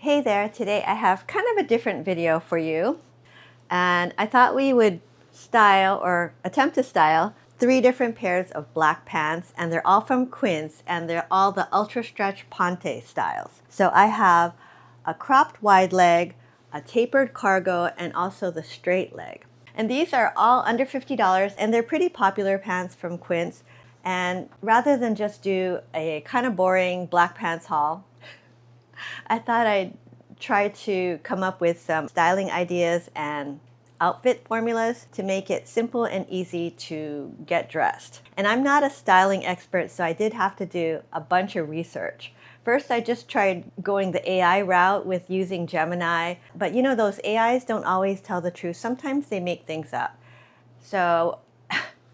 Hey there, today I have kind of a different video for you, and I thought we would style or attempt to style 3 different pairs of black pants, and they're all from Quince, and they're all the ultra stretch Ponte styles. So I have a cropped wide leg, a tapered cargo, and also the straight leg. And these are all under $50, and they're pretty popular pants from Quince. And rather than just do a kind of boring black pants haul, I thought I'd try to come up with some styling ideas and outfit formulas to make it simple and easy to get dressed. And I'm not a styling expert, so I did have to do a bunch of research. First, I just tried going the AI route with using Gemini, but you know, those AIs don't always tell the truth. Sometimes they make things up. So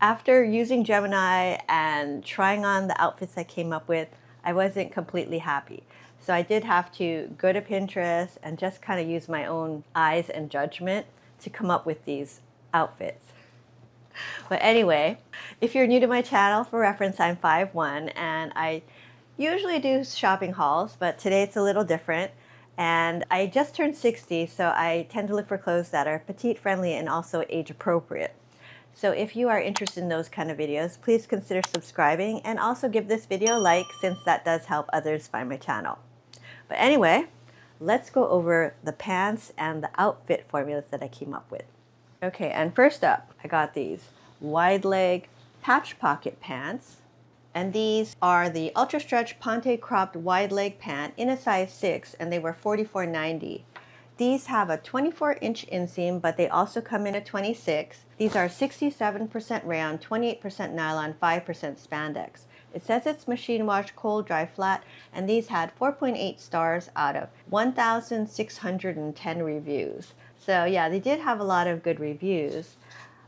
after using Gemini and trying on the outfits I came up with, I wasn't completely happy. So I did have to go to Pinterest and just kind of use my own eyes and judgment to come up with these outfits. But anyway, if you're new to my channel, for reference, I'm 5'1", and I usually do shopping hauls, but today it's a little different. And I just turned 60, so I tend to look for clothes that are petite-friendly and also age-appropriate. So if you are interested in those kind of videos, please consider subscribing and also give this video a like, since that does help others find my channel. But anyway, let's go over the pants and the outfit formulas that I came up with. Okay, and first up, I got these wide leg patch pocket pants. And these are the Ultra Stretch Ponte cropped wide leg pant in a size 6, and they were $44.90. These have a 24-inch inseam, but they also come in a 26. These are 67% rayon, 28% nylon, 5% spandex. It says it's machine wash, cold, dry, flat, and these had 4.8 stars out of 1,610 reviews. So yeah, they did have a lot of good reviews.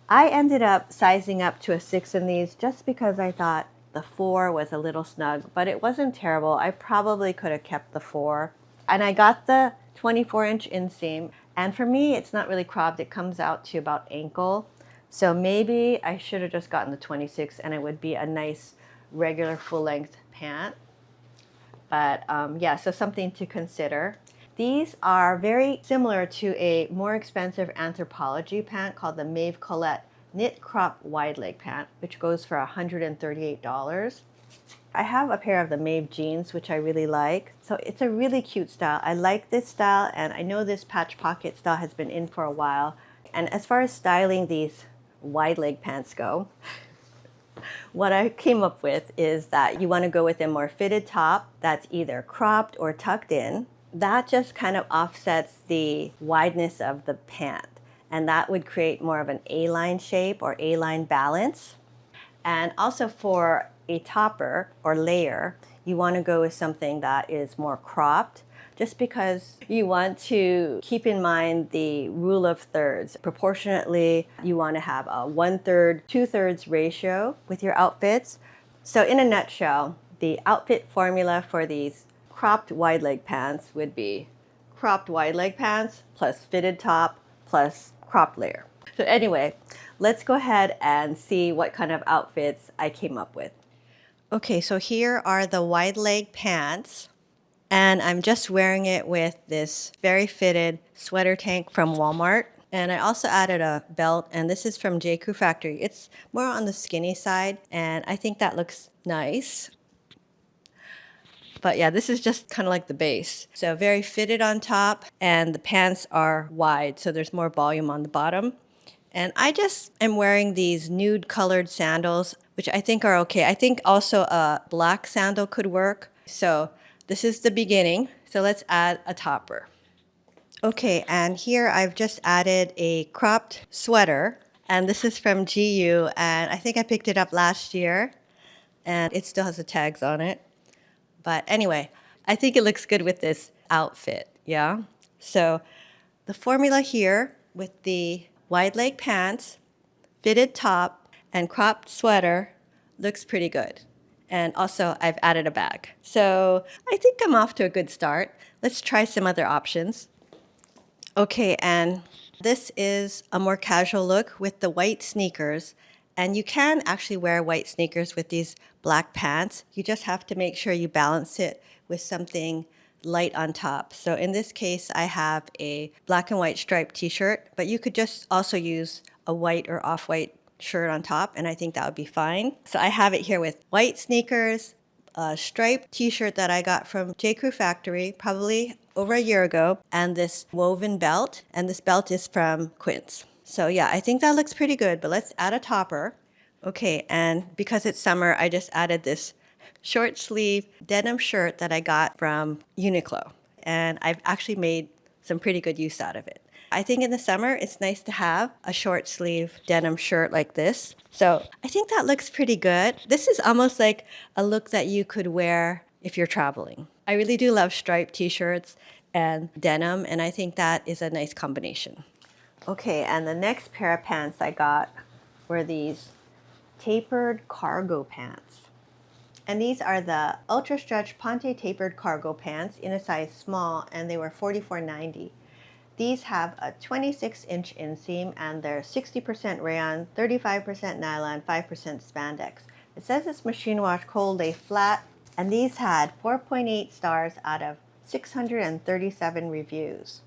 I ended up sizing up to a 6 in these just because I thought the 4 was a little snug, but it wasn't terrible. I probably could have kept the 4. And I got the 24-inch inseam, and for me, it's not really cropped. It comes out to about ankle. So maybe I should have just gotten the 26, and it would be a nice regular full-length pant. But yeah, so something to consider. These are very similar to a more expensive Anthropologie pant called the Maeve Colette knit crop wide leg pant, which goes for $138. I have a pair of the Maeve jeans, which I really like. So it's a really cute style. I like this style, and I know this patch pocket style has been in for a while. And as far as styling these wide leg pants go, what I came up with is that you want to go with a more fitted top that's either cropped or tucked in. That just kind of offsets the wideness of the pant, and that would create more of an A-line shape or A-line balance. And also for a topper or layer, you want to go with something that is more cropped, just because you want to keep in mind the rule of thirds. Proportionately, you want to have a 1/3, 2/3 ratio with your outfits. So in a nutshell, the outfit formula for these cropped wide leg pants would be cropped wide leg pants plus fitted top plus cropped layer. So anyway, let's go ahead and see what kind of outfits I came up with. Okay, so here are the wide leg pants, and I'm just wearing it with this very fitted sweater tank from Walmart. And I also added a belt, and this is from J. Crew Factory. It's more on the skinny side, and I think that looks nice. But yeah, this is just kind of like the base. So very fitted on top, and the pants are wide, so there's more volume on the bottom. And I just am wearing these nude colored sandals, which I think are okay. I think also a black sandal could work. So this is the beginning. So let's add a topper. Okay, and here I've just added a cropped sweater. And this is from GU, and I think I picked it up last year. And it still has the tags on it. But anyway, I think it looks good with this outfit, yeah? So the formula here with the wide leg pants, fitted top, and cropped sweater looks pretty good. And also, I've added a bag. So I think I'm off to a good start. Let's try some other options. Okay, and this is a more casual look with the white sneakers. And you can actually wear white sneakers with these black pants. You just have to make sure you balance it with something light on top. So in this case, I have a black and white striped t-shirt, but you could just also use a white or off-white shirt on top, and I think that would be fine. So I have it here with white sneakers, a striped t-shirt that I got from J. Crew Factory probably over a year ago, and this woven belt, and this belt is from Quince. So yeah, I think that looks pretty good, but let's add a topper. Okay, and because it's summer, I just added this short sleeve denim shirt that I got from Uniqlo, and I've actually made some pretty good use out of it. I think in the summer, it's nice to have a short sleeve denim shirt like this. So I think that looks pretty good. This is almost like a look that you could wear if you're traveling. I really do love striped t-shirts and denim, and I think that is a nice combination. Okay, and the next pair of pants I got were these tapered cargo pants. And these are the Ultra Stretch Ponte Tapered Cargo Pants in a size small, and they were $44.90. These have a 26-inch inseam, and they're 60% rayon, 35% nylon, 5% spandex. It says it's machine wash, cold lay flat, and these had 4.8 stars out of 637 reviews.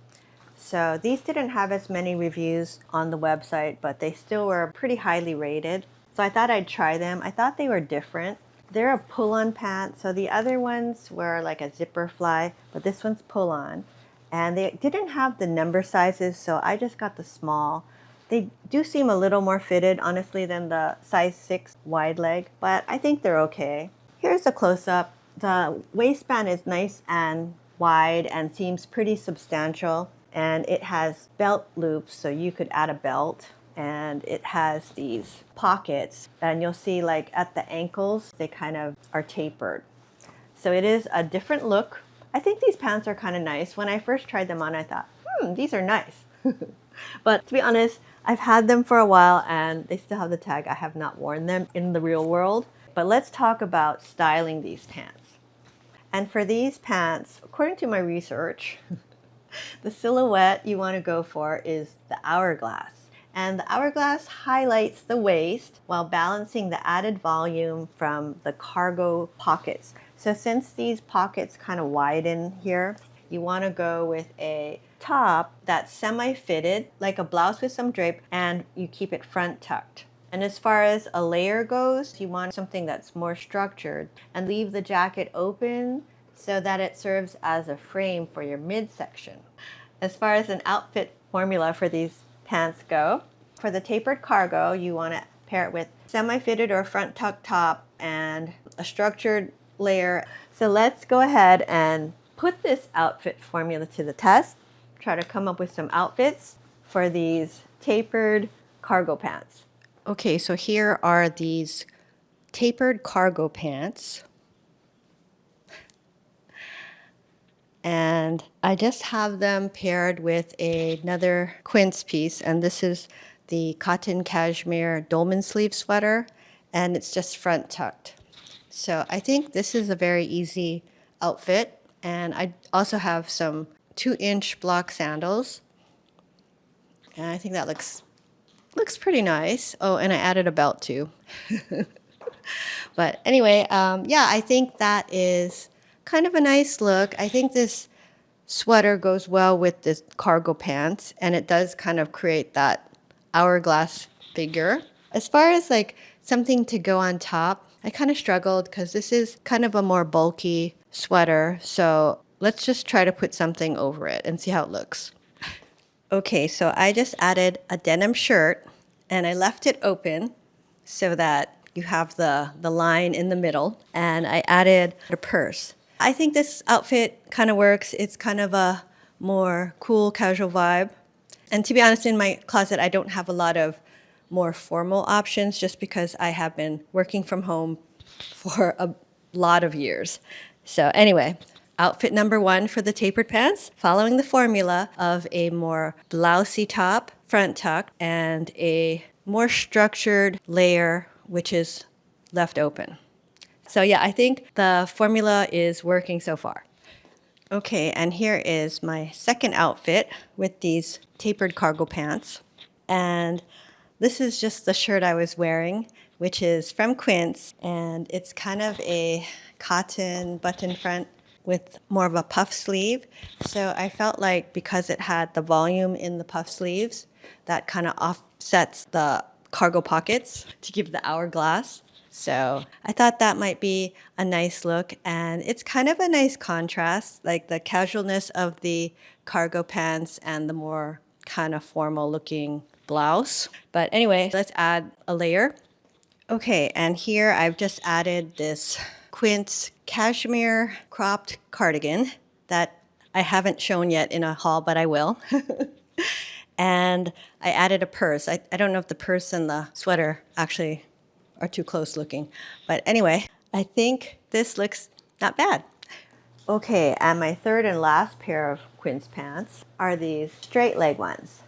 So these didn't have as many reviews on the website, but they still were pretty highly rated. So I thought I'd try them. I thought they were different. They're a pull-on pant, so the other ones were like a zipper fly, but this one's pull-on. And they didn't have the number sizes, so I just got the small. They do seem a little more fitted, honestly, than the size 6 wide leg, but I think they're okay. Here's a close-up. The waistband is nice and wide and seems pretty substantial, and it has belt loops, so you could add a belt. And it has these pockets, and you'll see like at the ankles, they kind of are tapered. So it is a different look. I think these pants are kind of nice. When I first tried them on, I thought, these are nice. But to be honest, I've had them for a while and they still have the tag. I have not worn them in the real world. But let's talk about styling these pants. And for these pants, according to my research, the silhouette you want to go for is the hourglass. And the hourglass highlights the waist while balancing the added volume from the cargo pockets. So since these pockets kind of widen here, you want to go with a top that's semi-fitted, like a blouse with some drape, and you keep it front tucked. And as far as a layer goes, you want something that's more structured and leave the jacket open so that it serves as a frame for your midsection. As far as an outfit formula for these pants go, for the tapered cargo, you want to pair it with semi-fitted or front tuck top and a structured layer. So let's go ahead and put this outfit formula to the test. Try to come up with some outfits for these tapered cargo pants. Okay, so here are these tapered cargo pants. And I just have them paired with another Quince piece, and this is the cotton cashmere dolman sleeve sweater, and it's just front tucked. So I think this is a very easy outfit, and I also have some 2-inch block sandals, and I think that looks pretty nice. Oh, and I added a belt too. But anyway, yeah, I think that is kind of a nice look. I think this sweater goes well with this cargo pants, and it does kind of create that hourglass figure. As far as like something to go on top, I kind of struggled because this is kind of a more bulky sweater. So let's just try to put something over it and see how it looks. Okay, so I just added a denim shirt and I left it open so that you have the line in the middle, and I added a purse. I think this outfit kind of works. It's kind of a more cool, casual vibe. And to be honest, in my closet, I don't have a lot of more formal options just because I have been working from home for a lot of years. So anyway, outfit number 1 for the tapered pants, following the formula of a more blousey top, front tuck, and a more structured layer, which is left open. So yeah, I think the formula is working so far. Okay, and here is my second outfit with these tapered cargo pants. And this is just the shirt I was wearing, which is from Quince, and it's kind of a cotton button front with more of a puff sleeve. So I felt like because it had the volume in the puff sleeves, that kind of offsets the cargo pockets to give the hourglass. So I thought that might be a nice look, and it's kind of a nice contrast, like the casualness of the cargo pants and the more kind of formal looking blouse. But anyway, let's add a layer. Okay, and here I've just added this Quince cashmere cropped cardigan that I haven't shown yet in a haul, but I will. And I added a purse. I don't know if the purse and the sweater actually are too close looking. But anyway, I think this looks not bad. Okay, and my third and last pair of Quince pants are these straight leg ones.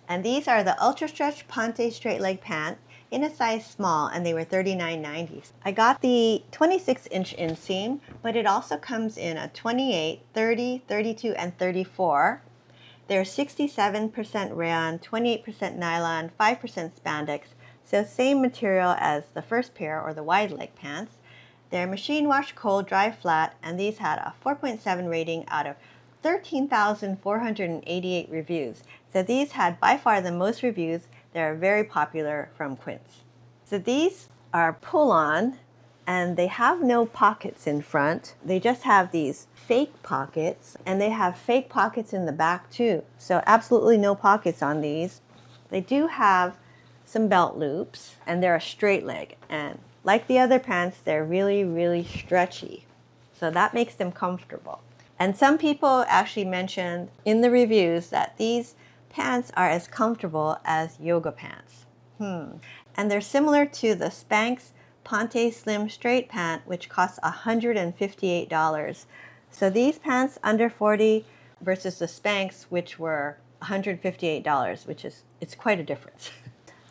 And these are the Ultra Stretch Ponte straight leg pant in a size small, and they were $39.90. I got the 26-inch inseam, but it also comes in a 28, 30, 32, and 34. They're 67% rayon, 28% nylon, 5% spandex, so same material as the first pair or the wide leg pants. They're machine wash, cold, dry, flat, and these had a 4.7 rating out of 13,488 reviews. So these had by far the most reviews. They're very popular from Quince. So these are pull-on, and they have no pockets in front. They just have these fake pockets, and they have fake pockets in the back too. So absolutely no pockets on these. They do have some belt loops, and they're a straight leg. And like the other pants, they're really, really stretchy. So that makes them comfortable. And some people actually mentioned in the reviews that these pants are as comfortable as yoga pants. And they're similar to the Spanx Ponte Slim Straight Pant, which costs $158. So these pants under $40 versus the Spanx, which were $158, it's quite a difference.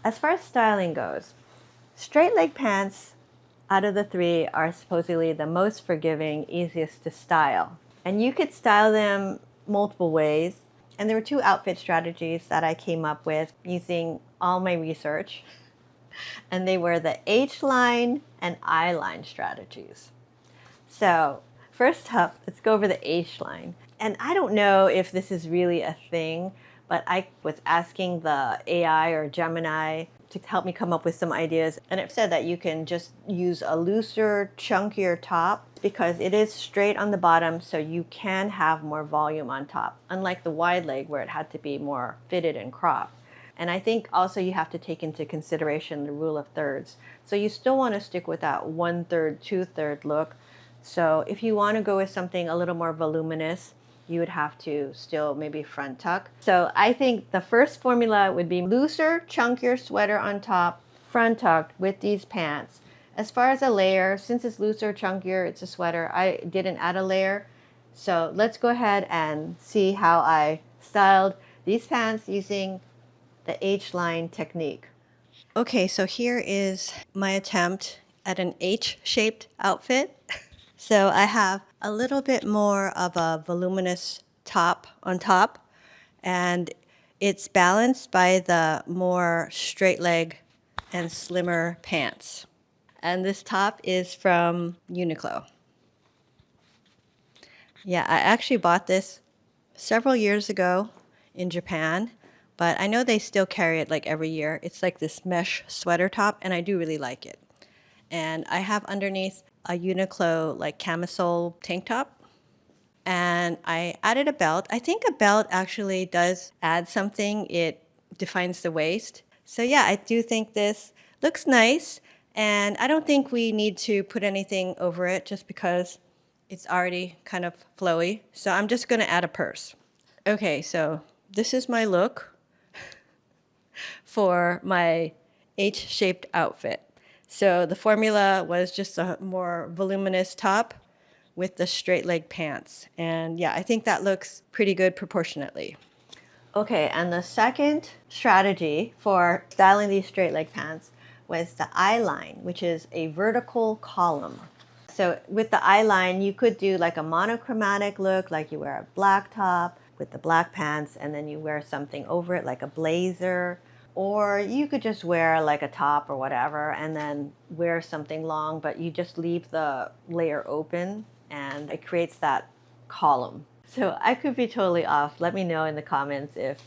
As far as styling goes, straight leg pants out of the three are supposedly the most forgiving, easiest to style. And you could style them multiple ways. And there were two outfit strategies that I came up with using all my research. And they were the H-line and I-line strategies. So first up, let's go over the H-line. And I don't know if this is really a thing, but I was asking the AI or Gemini to help me come up with some ideas. And it said that you can just use a looser, chunkier top because it is straight on the bottom, so you can have more volume on top, unlike the wide leg where it had to be more fitted and cropped. And I think also you have to take into consideration the rule of thirds. So you still want to stick with that 1/3, 2/3 look. So if you want to go with something a little more voluminous, you would have to still maybe front tuck. So I think the first formula would be looser, chunkier sweater on top, front tucked with these pants. As far as a layer, since it's looser, chunkier, it's a sweater, I didn't add a layer. So let's go ahead and see how I styled these pants using the H-line technique. Okay, so here is my attempt at an H-shaped outfit. So I have a little bit more of a voluminous top on top, and it's balanced by the more straight leg and slimmer pants. And this top is from Uniqlo. Yeah, I actually bought this several years ago in Japan, but I know they still carry it like every year. It's like this mesh sweater top, and I do really like it. And I have underneath a Uniqlo like camisole tank top. And I added a belt. I think a belt actually does add something. It defines the waist. So yeah, I do think this looks nice. And I don't think we need to put anything over it just because it's already kind of flowy. So I'm just going to add a purse. Okay, so this is my look for my H-shaped outfit. So the formula was just a more voluminous top with the straight leg pants. And yeah, I think that looks pretty good proportionately. Okay, and the second strategy for styling these straight leg pants was the I-line, which is a vertical column. So with the I-line, you could do like a monochromatic look, like you wear a black top with the black pants, and then you wear something over it like a blazer. Or you could just wear like a top or whatever and then wear something long, but you just leave the layer open. and it creates that column. So I could be totally off. Let me know in the comments if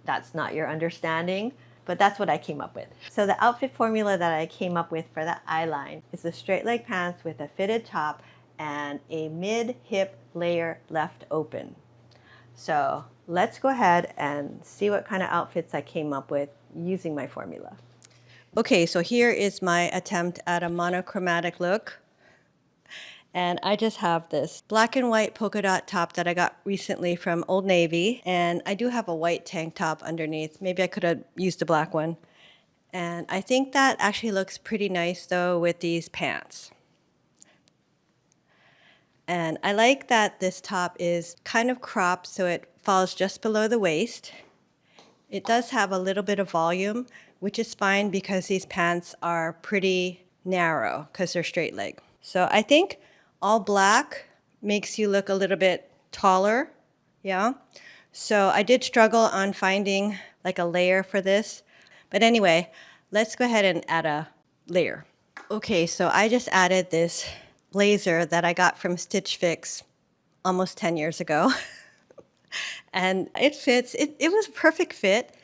that's not your understanding, but that's what I came up with. So the outfit formula that I came up with for the eye line is the straight leg pants with a fitted top and a mid-hip layer left open. So let's go ahead and see what kind of outfits I came up with using my formula. Okay, so here is my attempt at a monochromatic look. And I just have this black and white polka dot top that I got recently from Old Navy. And I do have a white tank top underneath. Maybe I could have used a black one. And I think that actually looks pretty nice though with these pants. And I like that this top is kind of cropped so it falls just below the waist. It does have a little bit of volume, which is fine because these pants are pretty narrow because they're straight leg. So I think all black makes you look a little bit taller, yeah? So I did struggle on finding like a layer for this. But anyway, let's go ahead and add a layer. Okay, so I just added this blazer that I got from Stitch Fix almost 10 years ago. And it fits, it was a perfect fit.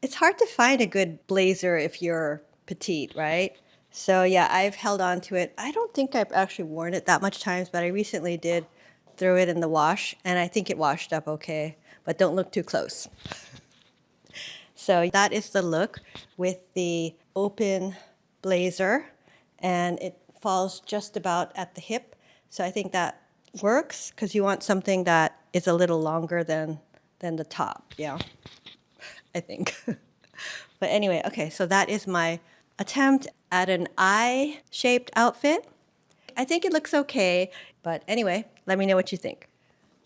It's hard to find a good blazer if you're petite, right? So yeah, I've held on to it. I don't think I've actually worn it that much times, but I recently did throw it in the wash, and I think it washed up okay, but don't look too close. So that is the look with the open blazer, and it falls just about at the hip. So I think that works because you want something that is a little longer than the top, yeah, I think. But anyway, okay, so that is my attempt at an eye-shaped outfit. I think it looks okay, but anyway, let me know what you think.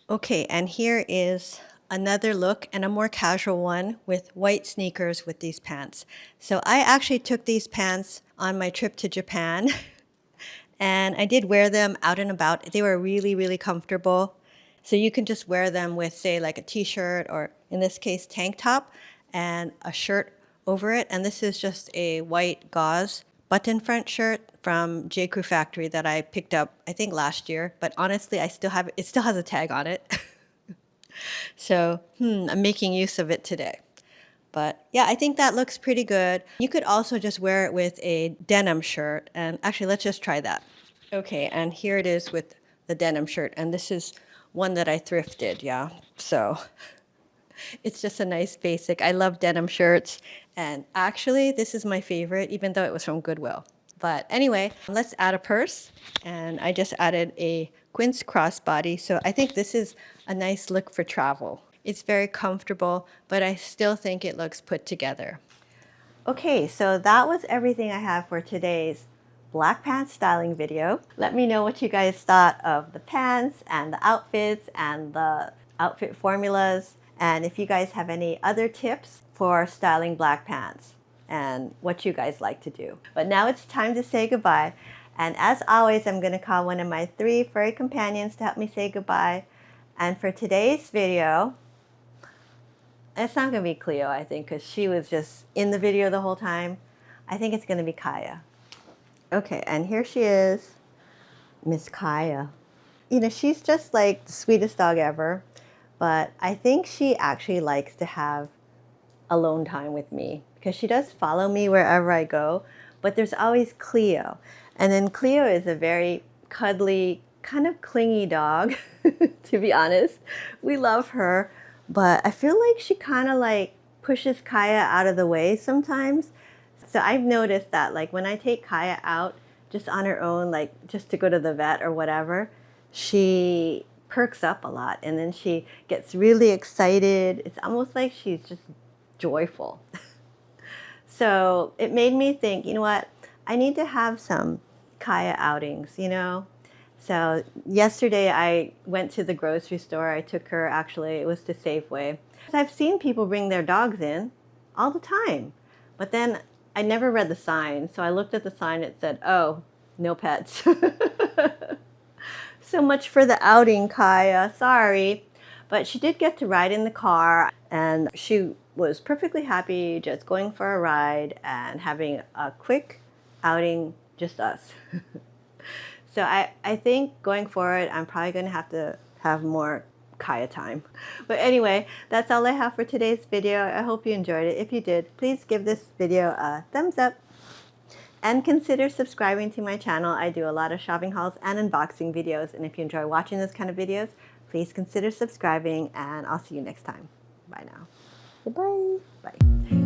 Okay, and here is another look and a more casual one with white sneakers with these pants. So I actually took these pants on my trip to Japan and I did wear them out and about. They were really, really comfortable. So you can just wear them with, say, like a t-shirt or in this case, tank top and a shirt over it. And this is just a white gauze button front shirt from J. Crew Factory that I picked up, I think last year. But honestly, I still have it still has a tag on it. So I'm making use of it today. But yeah, I think that looks pretty good. You could also just wear it with a denim shirt. And actually, let's just try that. Okay, and here it is with the denim shirt. And this is one that I thrifted, yeah. So it's just a nice basic. I love denim shirts. And actually, this is my favorite, even though it was from Goodwill. But anyway, let's add a purse. And I just added a Quince crossbody. So I think this is a nice look for travel. It's very comfortable, but I still think it looks put together. Okay, so that was everything I have for today's black pants styling video. Let me know what you guys thought of the pants and the outfits and the outfit formulas. And if you guys have any other tips for styling black pants and what you guys like to do. But now it's time to say goodbye. And as always, I'm going to call one of my 3 furry companions to help me say goodbye. And for today's video, it's not going to be Cleo, I think, because she was just in the video the whole time. I think it's going to be Kaia. Okay, and here she is, Miss Kaia. You know, she's just like the sweetest dog ever, but I think she actually likes to have alone time with me because she does follow me wherever I go, but there's always Cleo. And then Cleo is a very cuddly, kind of clingy dog, to be honest. We love her, but I feel like she kind of like pushes Kaia out of the way sometimes. So I've noticed that like when I take Kaia out just on her own, like just to go to the vet or whatever, she perks up a lot and then she gets really excited. It's almost like she's just joyful. So it made me think, you know what, I need to have some Kaia outings, you know? So yesterday I went to the grocery store. I took her, actually, it was to Safeway. I've seen people bring their dogs in all the time, but then I never read the sign. So I looked at the sign, it said, oh, no pets. So much for the outing, Kaia, sorry. But she did get to ride in the car and she was perfectly happy just going for a ride and having a quick outing, just us. So I think going forward, I'm probably going to have more Kaia time. But anyway, that's all I have for today's video. I hope you enjoyed it. If you did, please give this video a thumbs up and consider subscribing to my channel. I do a lot of shopping hauls and unboxing videos, and if you enjoy watching this kind of videos, please consider subscribing, and I'll see you next time. Bye now. Goodbye. Bye.